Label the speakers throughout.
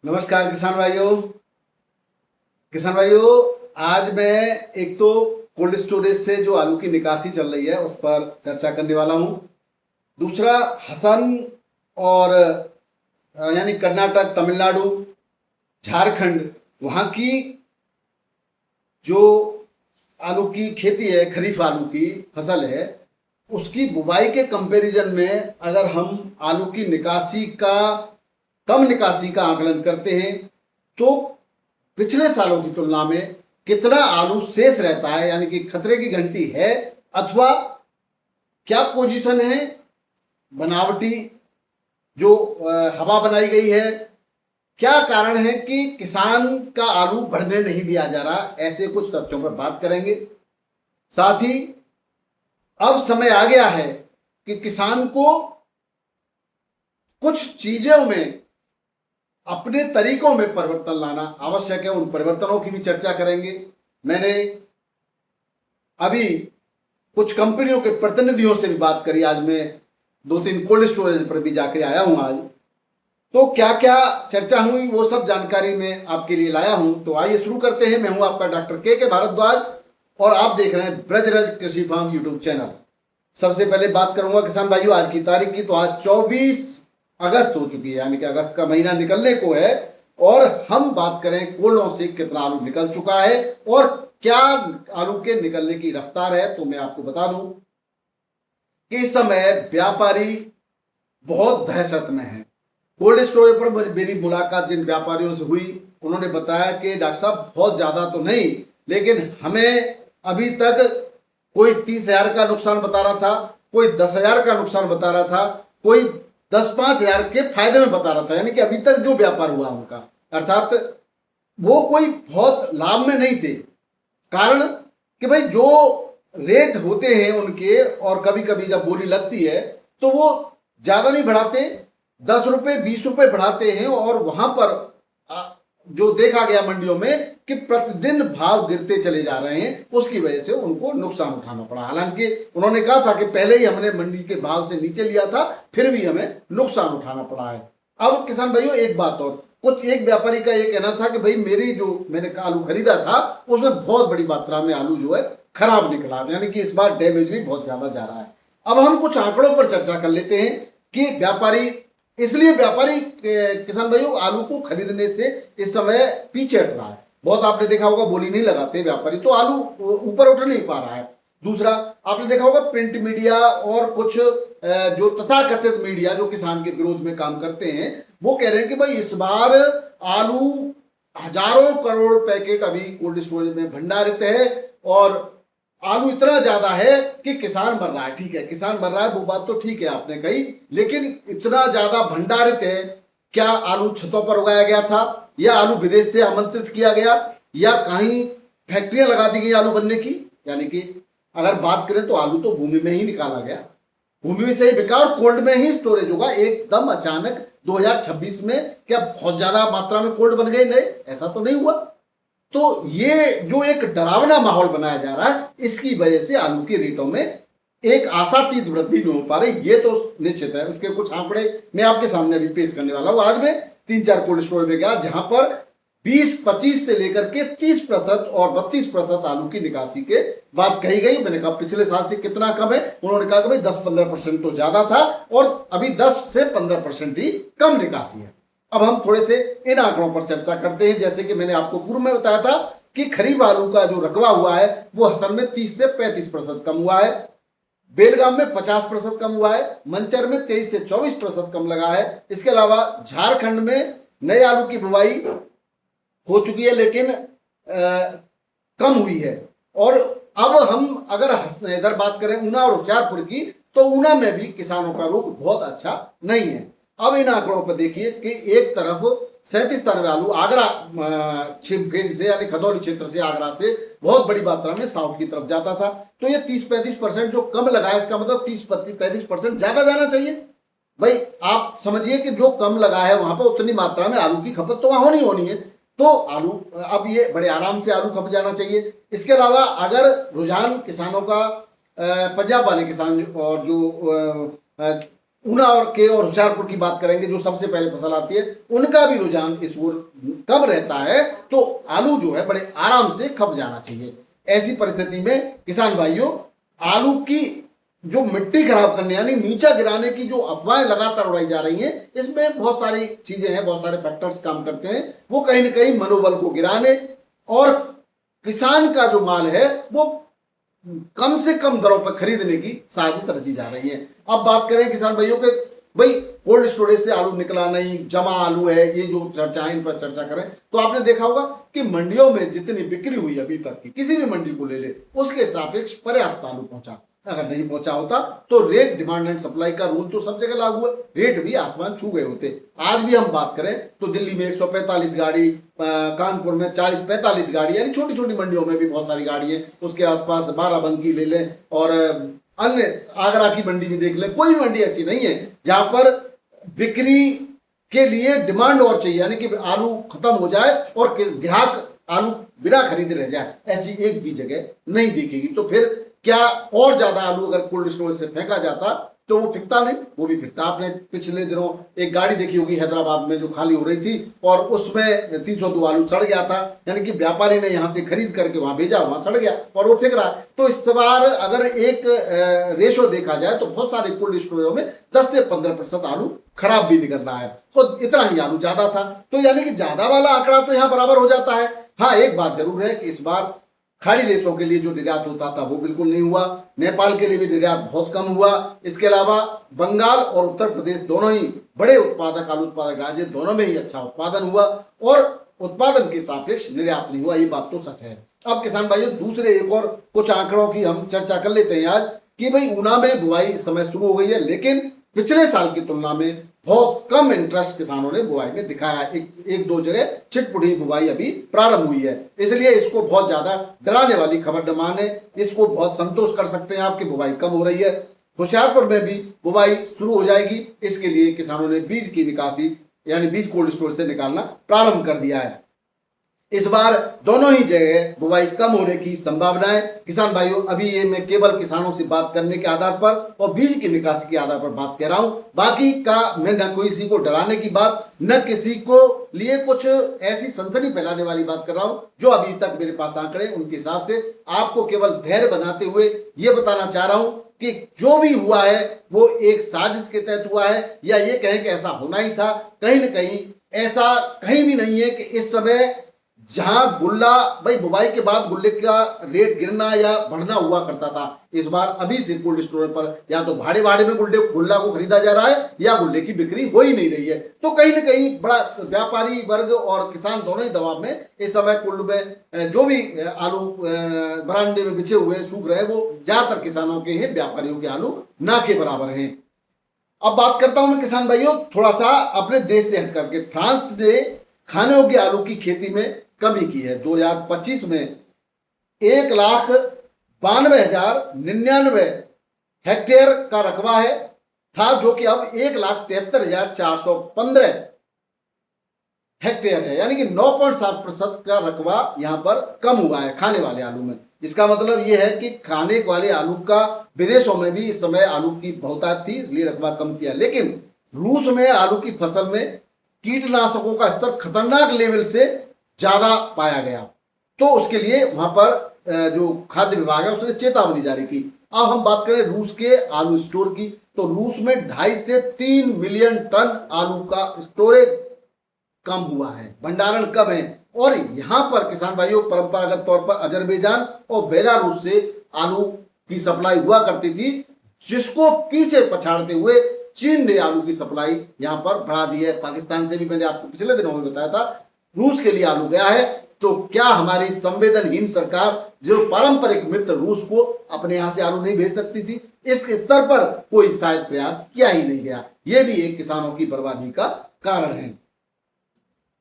Speaker 1: नमस्कार किसान भाइयों। आज मैं एक तो कोल्ड स्टोरेज से जो आलू की निकासी चल रही है उस पर चर्चा करने वाला हूँ। दूसरा, हसन और यानी कर्नाटक, तमिलनाडु, झारखंड, वहाँ की जो आलू की खेती है, खरीफ आलू की फसल है, उसकी बुवाई के कंपैरिजन में अगर हम आलू की निकासी का कम निकासी का आकलन करते हैं तो पिछले सालों की तुलना में कितना आलू शेष रहता है, यानी कि खतरे की घंटी है अथवा क्या पोजीशन है, बनावटी जो हवा बनाई गई है, क्या कारण है कि किसान का आलू बढ़ने नहीं दिया जा रहा, ऐसे कुछ तथ्यों पर बात करेंगे। साथ ही अब समय आ गया है कि किसान को कुछ चीजों में, अपने तरीकों में परिवर्तन लाना आवश्यक है। उन परिवर्तनों की भी चर्चा करेंगे। मैंने अभी कुछ कंपनियों के प्रतिनिधियों से भी बात करी। आज मैं 2-3 कोल्ड स्टोरेज पर भी जाकर आया हूं आज। तो क्या क्या चर्चा हुई वो सब जानकारी मैं आपके लिए लाया हूं। तो आइए शुरू करते हैं। मैं हूं आपका डॉक्टर के भारद्वाज और आप देख रहे हैं ब्रजरज कृषि फार्म यूट्यूब चैनल। सबसे पहले बात करूंगा किसान भाइयों आज की तारीख की। तो आज 24 अगस्त हो चुकी है, यानी कि अगस्त का महीना निकलने को है और हम बात करें कोल्डों से कितना आलू निकल चुका है और क्या आलू के निकलने की रफ्तार है। तो मैं आपको बता दूं कि इस समय व्यापारी बहुत दहशत में है। कोल्ड स्टोरेज पर मेरी मुलाकात जिन व्यापारियों से हुई उन्होंने बताया कि डॉक्टर साहब बहुत ज्यादा तो नहीं, लेकिन हमें अभी तक कोई 30,000 का नुकसान बता रहा था, कोई 10,000 का नुकसान बता रहा था, कोई 10-5,000 के फायदे में बता रहा था। यानी कि अभी तक जो व्यापार हुआ उनका, अर्थात वो कोई बहुत लाभ में नहीं थे। कारण कि भाई जो रेट होते हैं उनके, और कभी कभी जब बोली लगती है तो वो ज्यादा नहीं बढ़ाते, 10 रुपए 20 रुपए बढ़ाते हैं। और वहां पर जो देखा गया मंडियों में कि प्रतिदिन भाव गिरते चले जा रहे हैं, उसकी वजह से उनको नुकसान उठाना पड़ा। हालांकि उन्होंने कहा था कि पहले ही हमने मंडी के भाव से नीचे लिया था, फिर भी हमें नुकसान उठाना पड़ा है। अब किसान भाइयों एक बात और, कुछ एक व्यापारी का ये कहना था कि भाई मेरी जो मैंने आलू खरीदा था उसमें बहुत बड़ी मात्रा में आलू जो है खराब निकला, यानी कि इस बार डैमेज भी बहुत ज्यादा जा रहा है। अब हम कुछ आंकड़ों पर चर्चा कर लेते हैं कि व्यापारी किसान भाइयों आलू को खरीदने से इस समय पीछे हट रहा है। बहुत आपने देखा होगा बोली नहीं लगाते व्यापारी, तो आलू ऊपर उठ नहीं पा रहा है। दूसरा, आपने देखा होगा प्रिंट मीडिया और कुछ जो तथाकथित मीडिया जो किसान के विरोध में काम करते हैं वो कह रहे हैं कि भाई इस बार आलू हजारों करोड़ पैकेट अभी कोल्ड स्टोरेज में भंडारित है और आलू इतना ज्यादा है कि किसान मर रहा है। ठीक है, किसान मर रहा है, वो बात तो ठीक है आपने कही, लेकिन इतना ज्यादा भंडारित है। क्या आलू छतों पर उगाया गया था, या आलू विदेश से आमंत्रित किया गया, या कहीं फैक्ट्रियां लगा दी गई आलू बनने की? यानी कि अगर बात करें तो आलू तो भूमि में ही निकाला गया, भूमि में से ही बिका और कोल्ड में ही स्टोरेज होगा। एकदम अचानक 2026 में क्या बहुत ज्यादा मात्रा में कोल्ड बन गए? नहीं, ऐसा तो नहीं हुआ। तो ये जो एक डरावना माहौल बनाया जा रहा है, इसकी वजह से आलू की रेटों में एक आशातीत वृद्धि नहीं हो पा रही, ये तो निश्चित है। उसके कुछ आंकड़े मैं आपके सामने अभी पेश करने वाला हूं। आज मैं 3-4 कोल्ड स्टोर में गया जहां पर 20-25 से लेकर के 30% और 32% आलू की निकासी के बात कही गई। मैंने कहा पिछले साल से कितना कम है? उन्होंने कहा कि भाई 10-15% तो ज्यादा था और अभी 10 से 15% ही कम निकासी है। अब हम थोड़े से इन आंकड़ों पर चर्चा करते हैं। जैसे कि मैंने आपको पूर्व में बताया था कि खरीफ आलू का जो रकबा हुआ है वो हसन में 30 से 35% कम हुआ है, बेलगाम में 50% कम हुआ है, मंचर में 23 से 24% कम लगा है। इसके अलावा झारखंड में नए आलू की बुवाई हो चुकी है लेकिन कम हुई है। और अब हम अगर इधर बात करें ऊना और होशियारपुर की, तो ऊना में भी किसानों का रुख बहुत अच्छा नहीं है। अब इन आंकड़ों पर देखिए कि एक तरफ 37 आलू आगरा फील्ड से, यानी खदौली क्षेत्र से, आगरा से बहुत बड़ी मात्रा में साउथ की तरफ जाता था। तो ये 30-35% जो कम लगा है, इसका मतलब 30-35% ज्यादा जाना चाहिए। भाई आप समझिए कि जो कम लगा है वहां पर उतनी मात्रा में आलू की खपत तो वहां होनी है। तो आलू अब ये बड़े आराम से आलू खप जाना चाहिए। इसके अलावा अगर रुझान किसानों का पंजाब वाले किसान और जो ऊना और होशियारपुर की बात करेंगे, जो सबसे पहले फसल आती है, उनका भी रुझान इस ओर कब रहता है, तो आलू जो है बड़े आराम से खप जाना चाहिए। ऐसी परिस्थिति में किसान भाइयों, आलू की जो मिट्टी खराब करने यानी नीचा गिराने की जो अफवाहें लगातार उड़ाई जा रही हैं, इसमें बहुत सारी चीजें हैं, बहुत सारे फैक्टर्स काम करते हैं। वो कहीं ना कहीं मनोबल को गिराने और किसान का जो माल है वो कम से कम दरों पर खरीदने की साजिश रची जा रही है। अब बात करें किसान भाइयों के, भाई कोल्ड स्टोरेज से आलू निकला नहीं, जमा आलू है, ये जो चर्चा है, इन पर चर्चा करें तो आपने देखा होगा कि मंडियों में जितनी बिक्री हुई अभी तक की, किसी भी मंडी को ले ले, उसके सापेक्ष पर्याप्त आलू पहुंचा। अगर नहीं पहुंचा होता तो रेट डिमांड एंड सप्लाई का रूल तो सब जगह लागू है, रेट भी आसमान छू गए होते। आज भी हम बात करें तो दिल्ली में 145 गाड़ी, कानपुर में 40-45 गाड़ी, यानी छोटी छोटी मंडियों में भी बहुत सारी गाड़ी है, उसके आसपास बाराबंकी ले लें और अन्य आगरा की मंडी भी देख लें, कोई मंडी ऐसी नहीं है जहां पर बिक्री के लिए डिमांड और चाहिए, यानी कि आलू खत्म हो जाए और ग्राहक आलू बिना खरीदे रह जाए, ऐसी एक भी जगह नहीं दिखेगी। तो फिर क्या और ज्यादा आलू अगर कोल्ड स्टोरेज से फेंका जाता तो वो फिकता नहीं, वो भी फिकता। आपने पिछले दिनों एक गाड़ी देखी होगी हैदराबाद में जो खाली हो रही थी और उसमें 302 आलू सड़ गया था, यानी कि व्यापारी ने यहां से खरीद करके वहां भेजा, वहां सड़ गया और वो फेंक रहा है। तो इस बार अगर एक रेशो देखा जाए तो बहुत सारे कोल्ड स्टोरेजों में 10 से 15% आलू खराब भी निकल रहा है, तो इतना ही आलू ज्यादा था। तो यानी कि ज्यादा वाला आंकड़ा तो यहाँ बराबर हो जाता है। हाँ, एक बात जरूर है कि इस बार खाड़ी देशों के लिए जो निर्यात होता था वो बिल्कुल नहीं हुआ, नेपाल के लिए भी निर्यात बहुत कम हुआ। इसके अलावा बंगाल और उत्तर प्रदेश दोनों ही बड़े उत्पादक, आलू उत्पादक राज्य, दोनों में ही अच्छा उत्पादन हुआ और उत्पादन के सापेक्ष निर्यात नहीं हुआ, ये बात तो सच है। अब किसान भाइयों, दूसरे एक और कुछ आंकड़ों की हम चर्चा कर लेते हैं आज कि भाई ऊना में बुआई समय शुरू हो गई है, लेकिन पिछले साल की तुलना में बहुत कम इंटरेस्ट किसानों ने बुआई में दिखाया। एक दो जगह छिटपुटी बुआई अभी प्रारंभ हुई है, इसलिए इसको बहुत ज्यादा डराने वाली खबर न माने, इसको बहुत संतोष कर सकते हैं आपकी बुआई कम हो रही है। होशियारपुर में भी बुआई शुरू हो जाएगी, इसके लिए किसानों ने बीज की निकासी यानी बीज कोल्ड स्टोर से निकालना प्रारंभ कर दिया है। इस बार दोनों ही जगह बुवाई कम होने की संभावना है। किसान भाइयों, अभी ये मैं केवल किसानों से बात करने के आधार पर और बीज की निकासी के आधार पर बात कर रहा हूं, बाकी का मैं न किसी को डराने की बात, न किसी को लिए कुछ ऐसी सनसनी फैलाने वाली बात कर रहा हूं। जो अभी तक मेरे पास आंकड़े, उनके हिसाब से आपको केवल धैर्य बनाते हुए ये बताना चाह रहा हूं कि जो भी हुआ है वो एक साजिश के तहत हुआ है, या ये कहें कि ऐसा होना ही था। कहीं न कहीं ऐसा कहीं भी नहीं है कि इस समय जहां गुल्ला, भाई बुवाई के बाद गुल्ले का रेट गिरना या बढ़ना हुआ करता था, इस बार अभी से कोल्ड स्टोर पर या तो भाड़े में गुल्ला को खरीदा जा रहा है या गुल्ले की बिक्री हो ही नहीं रही है। तो कहीं ना कहीं बड़ा व्यापारी वर्ग और किसान दोनों ही दबाव में इस समय कुल्लू में जो भी आलू बरामदे में बिछे हुए सूख रहे हैं, वो ज्यादातर किसानों के हैं, व्यापारियों के आलू ना के बराबर हैं। अब बात करता हूं मैं किसान भाइयों थोड़ा सा अपने देश से हट करके। फ्रांस ने खाने योग्य आलू की खेती में कमी की है। 2025 में 1,92,099 हेक्टेयर का रकबा है था, जो कि अब 1,73,415 हेक्टेयर है, यानी कि 9.7% का रकबा यहां पर कम हुआ है खाने वाले आलू में। इसका मतलब यह है कि खाने वाले आलू का विदेशों में भी इस समय आलू की बहुतायत थी, इसलिए रकबा कम किया। लेकिन रूस में आलू की फसल में कीटनाशकों का स्तर खतरनाक लेवल से ज्यादा पाया गया, तो उसके लिए वहां पर जो खाद्य विभाग है उसने चेतावनी जारी की। अब हम बात करें रूस के आलू स्टोर की, तो रूस में 2.5 से 3 मिलियन टन आलू का स्टोरेज कम हुआ है, भंडारण कम है। और यहां पर किसान भाइयों परंपरागत तौर पर अजरबैजान और बेलारूस से आलू की सप्लाई हुआ करती थी, जिसको पीछे पछाड़ते हुए चीन ने आलू की सप्लाई यहां पर बढ़ा दी है। पाकिस्तान से भी मैंने आपको पिछले दिनों में बताया था रूस के लिए आलू गया है। तो क्या हमारी संवेदनहीन सरकार, जो पारंपरिक मित्र रूस को, अपने यहां से आलू नहीं भेज सकती थी? इस स्तर पर कोई शायद प्रयास किया ही नहीं गया। यह भी एक किसानों की बर्बादी का कारण है।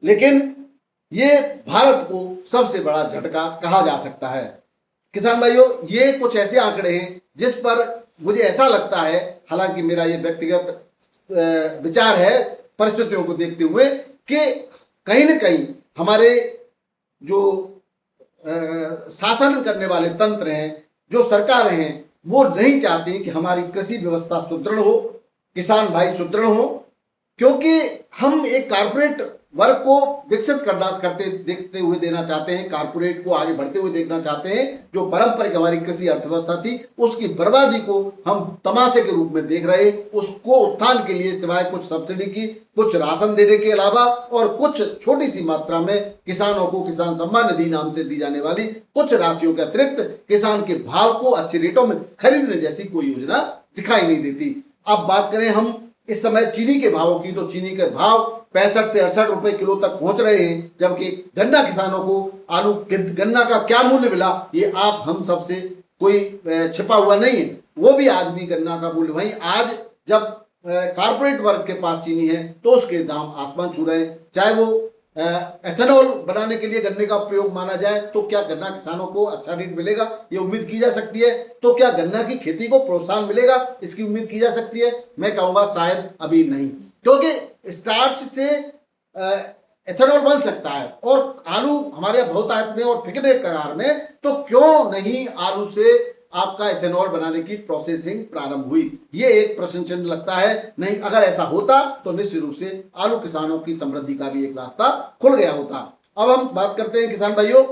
Speaker 1: लेकिन ये भारत को सबसे बड़ा झटका कहा जा सकता है। किसान भाइयों, ये कुछ ऐसे आंकड़े हैं जिस पर मुझे ऐसा लगता है, हालांकि मेरा ये व्यक्तिगत विचार है परिस्थितियों को देखते हुए, कि कहीं न कहीं हमारे जो शासन करने वाले तंत्र हैं, जो सरकारें हैं, वो नहीं चाहती कि हमारी कृषि व्यवस्था सुदृढ़ हो, किसान भाई सुदृढ़ हो, क्योंकि हम एक कारपोरेट वर्ग को विकसित करते देखते हुए देना चाहते हैं, कारपोरेट को आगे बढ़ते हुए देखना चाहते हैं। जो पारंपरिक हमारी कृषि अर्थव्यवस्था थी उसकी बर्बादी को हम तमाशे के रूप में देख रहे, उसको उत्थान के लिए सिवाय कुछ सब्सिडी की, कुछ राशन देने के अलावा और कुछ छोटी सी मात्रा में किसानों को किसान सम्मान निधि नाम से दी जाने वाली कुछ राशियों के अतिरिक्त किसान के भाव को अच्छे रेटों में खरीदने जैसी कोई योजना दिखाई नहीं देती। अब बात करें हम इस समय चीनी के भावों की, तो चीनी के भाव 65 से 68 रुपए किलो तक पहुंच रहे हैं, जबकि गन्ना किसानों को आलू गन्ना का क्या मूल्य मिला ये आप हम सबसे कोई छिपा हुआ नहीं है। वो भी आज भी गन्ना का मूल्य वहीं, आज जब कारपोरेट वर्ग के पास चीनी है तो उसके दाम आसमान छू रहे हैं। चाहे वो एथेनॉल बनाने के लिए गन्ने का प्रयोग माना जाए तो क्या गन्ना किसानों को अच्छा रेट मिलेगा, ये उम्मीद की जा सकती है? तो क्या गन्ना की खेती को प्रोत्साहन मिलेगा, इसकी उम्मीद की जा सकती है? मैं कहूंगा शायद अभी नहीं, क्योंकि स्टार्च से एथेनॉल बन सकता है और आलू हमारे बहुतायत में और फिकने कगार में, तो क्यों नहीं आलू से आपका इथेनॉल बनाने की प्रोसेसिंग प्रारंभ हुई? ये एक प्रश्न चिन्ह लगता है। नहीं, अगर ऐसा होता तो निश्चित रूप से आलू किसानों की समृद्धि का भी एक रास्ता खुल गया होता। अब हम बात करते हैं किसान भाइयों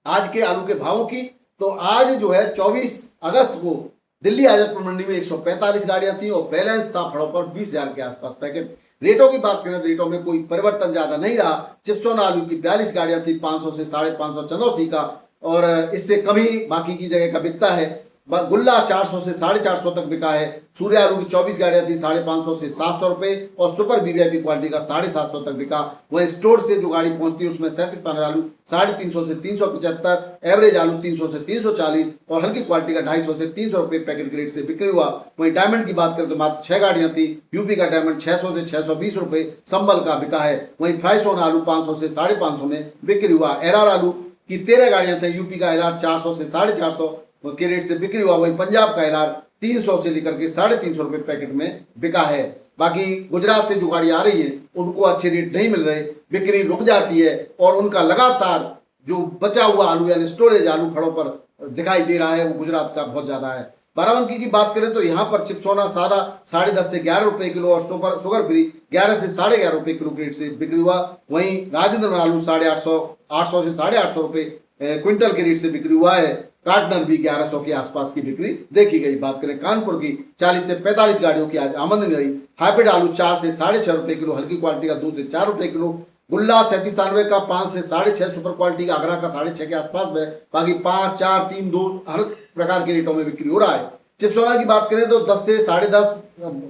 Speaker 1: आज के आलू के भावों की। तो आज जो है 24 अगस्त को दिल्ली आजादपुर मंडी में 145 गाड़ियां थी और बैलेंस था फड़ों पर 20,000 के आसपास पैकेट। रेटों की बात करें तो रेटों में कोई परिवर्तन ज्यादा नहीं रहा। चिप्सोना आलू की 42 गाड़ियां थी, 500 से 550 चंदौसी का, और इससे कम ही बाकी की जगह का बिकता है। गुल्ला 400 से 450 तक बिका है। सूर्य आलू की 24 गाड़ियां थी, 550 से 700 रुपए, और सुपर वीवीआईपी क्वालिटी का 750 तक बिका। वहीं स्टोर से जो गाड़ी पहुंचती है उसमें 37 दाने आलू 350 से 375, एवरेज आलू 300 से 340 और हल्की क्वालिटी का 250 से 300 रुपए पैकेट ग्रेड से बिक्री हुआ। वहीं डायमंड की बात करें तो मात्र 6 गाड़ियां थी। यूपी का डायमंड 600 से 620 रुपए संबल का बिका है। वहीं फ्राइसोन आलू 500 से 550 में बिक्री हुआ। एरआर आलू की 13 गाड़ियां थे। यूपी का एलआर 400 से 450 के रेट से बिक्री हुआ। वहीं पंजाब का एलआर 300 से लेकर के 350 रुपए पैकेट में बिका है। बाकी गुजरात से जो गाड़ी आ रही है उनको अच्छे रेट नहीं मिल रहे, बिक्री रुक जाती है और उनका लगातार जो बचा हुआ आलू यानी स्टोरेज आलू फड़ों पर दिखाई दे रहा है वो गुजरात का बहुत ज्यादा है। बाराबंकी की बात करें तो यहाँ पर चिप्सोना सादा 10.5 से 11 रुपए किलो और सुगर फ्री 11 से 11.5 रुपए किलो ग्रेड से बिक्री हुआ। वहीं राजेंद्र आलू 850 से 850 रुपए क्विंटल के रेट से बिक्री हुआ है। कार्टनर भी 1100 के आसपास की बिक्री देखी गई। बात करें कानपुर की 40 से 45 गाड़ियों की आज आमदनी रही। हाइब्रिड आलू 4 से 6.5 रुपए किलो, हल्की क्वालिटी का 2 से 4 रुपए किलो। गुल्ला 37 का 5 से 6.5, सुपर क्वालिटी का आगरा का 6.5 के आसपास में। बाकी 5, 4, 3, 2 हर प्रकार के रेटों में बिक्री हो रहा है। चिप्सोना की बात करें तो 10 से 10.5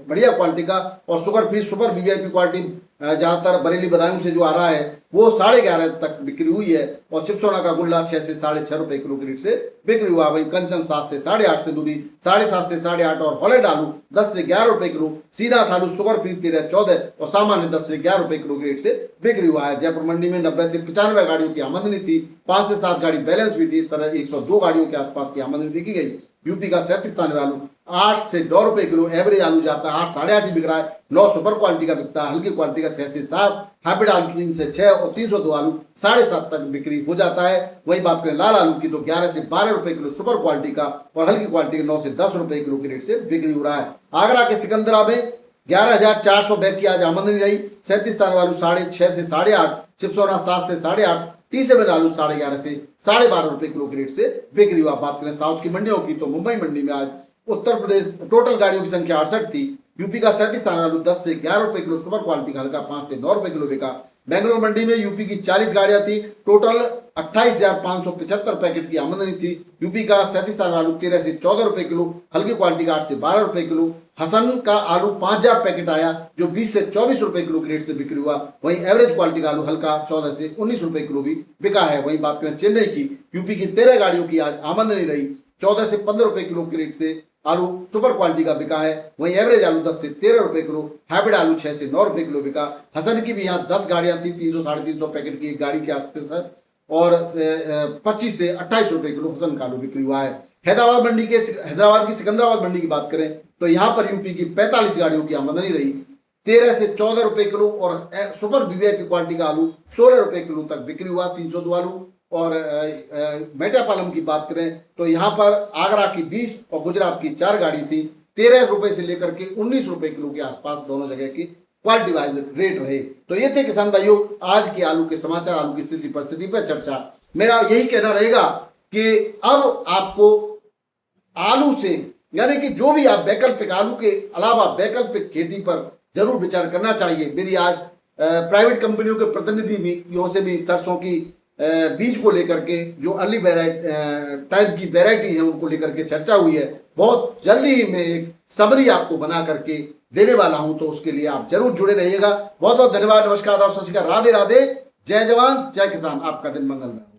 Speaker 1: बढ़िया क्वालिटी का और sugar free super VVIP quality ज्यादातर बरेली बदायूं से जो आ रहा है वो 11.5 तक बिक्री हुई है। और चिप्सोना का गुल्ला 6 से 6.5 रुपए किलो के रेट से बिक्री हुआ। वहीं कंचन 7 से 8.5 से दूरी 7.5 से 8.5 और हॉलैंड आलू 10 से 11 रुपए किलो। सीनाथ आलू सुगर फ्री 13, 14 और सामान्य 10 से 11 रुपए किलो के रेट से बिक्री हुआ है। जयपुर मंडी में 90 से 95 गाड़ियों की आमदनी थी। 5 से 7 गाड़ी बैलेंस हुई थी। इस तरह 102 गाड़ियों के आसपास की आमदनी देखी गई। यूपी का 37 दाने आलू 8 से 9 रुपए किलो, एवरेज आलू जाता है 8, 8.5 ही बिक रहा है। 9 सुपर क्वालिटी का बिकता है, हल्की क्वालिटी का 6 से 7, हाइब्रिड आलू 3 से 6 और 302 आलू 7.5 तक बिक्री हो जाता है। वही बात करें लाल आलू की तो 11 से 12 रुपए किलो सुपर क्वालिटी का और हल्की क्वालिटी का 9 से 10 रुपए किलो के रेट से बिक्री हो रहा है। आगरा के सिकंदरा में 11,400 बैग की आज आमदनी रही। 37 दाने आलू 6.5 से 8.5, चिप्सोना 7 से 8.5, T7 आलू 11.5 से 12.5 रुपए किलो के रेट से बिक्री हुआ। बात करें साउथ की मंडियों की तो मुंबई मंडी में आज उत्तर प्रदेश टोटल गाड़ियों की संख्या 68 थी। यूपी का 37 दाने आलू 10 से 11 रुपए किलो, सुपर क्वालिटी का हल्का 5 से 9 रुपए किलो बिका। बेंगलोर मंडी में यूपी की 40 गाड़ियां थी। टोटल 28,575 पैकेट की आमदनी थी। यूपी का 37 दाने आलू 13 से 14 रुपए किलो, हल्की क्वालिटी का 8 से 12 रुपए किलो। हसन का आलू 5,000 पैकेट आया जो 20 से 24 रुपए किलो के रेट से बिक्री हुआ। वहीं एवरेज क्वालिटी का आलू हल्का 14 से 19 रुपए किलो भी बिका है। वहीं बात करें चेन्नई की, यूपी की 13 गाड़ियों की आज आमदनी रही। 14 से 15 रुपए किलो के रेट से आलू सुपर क्वालिटी का बिका है। वहीं एवरेज आलू 10 से 13 रुपए किलो, हाइब्रिड आलू 6 से 9 रुपए किलो बिका। हसन की भी यहाँ 10 गाड़ियां थी, 300 350 पैकेट की एक गाड़ी के आसपास है और 25 से 28 रुपए किलो हसन का आलू बिक्री हुआ है। हैदराबाद की सिकंदराबाद मंडी की बात करें तो यहाँ पर यूपी की 45 गाड़ियों की आमदनी रही। 13 से 14 रुपए किलो और सुपर वीवीआईपी क्वालिटी का आलू 16 रुपए किलो तक बिक्री हुआ। 302 आलू और मेटापालम की बात करें तो यहाँ पर आगरा की 20 और गुजरात की 4 गाड़ी थी। 13 रुपए से लेकर के 19 रुपए किलो के आसपास दोनों जगह की क्वालिटी वाइज रेट रहे। तो ये थे किसान भाइयों आज के आलू के समाचार, आलू की स्थिति परिस्थिति पर चर्चा। मेरा यही कहना रहेगा कि अब आपको आलू से यानी कि जो भी आप वैकल्पिक आलू के अलावा वैकल्पिक खेती पर जरूर विचार करना चाहिए। मेरी आज प्राइवेट कंपनियों के प्रतिनिधियों से भी सरसों की बीज को लेकर के जो अर्ली टाइप की वैरायटी है उनको लेकर के चर्चा हुई है। बहुत जल्दी ही मैं एक समरी आपको बना करके देने वाला हूं, तो उसके लिए आप जरूर जुड़े रहिएगा। बहुत बहुत धन्यवाद, नमस्कार, सत श्री अकाल, राधे राधे, जय जवान जय किसान, आपका दिन मंगलमय।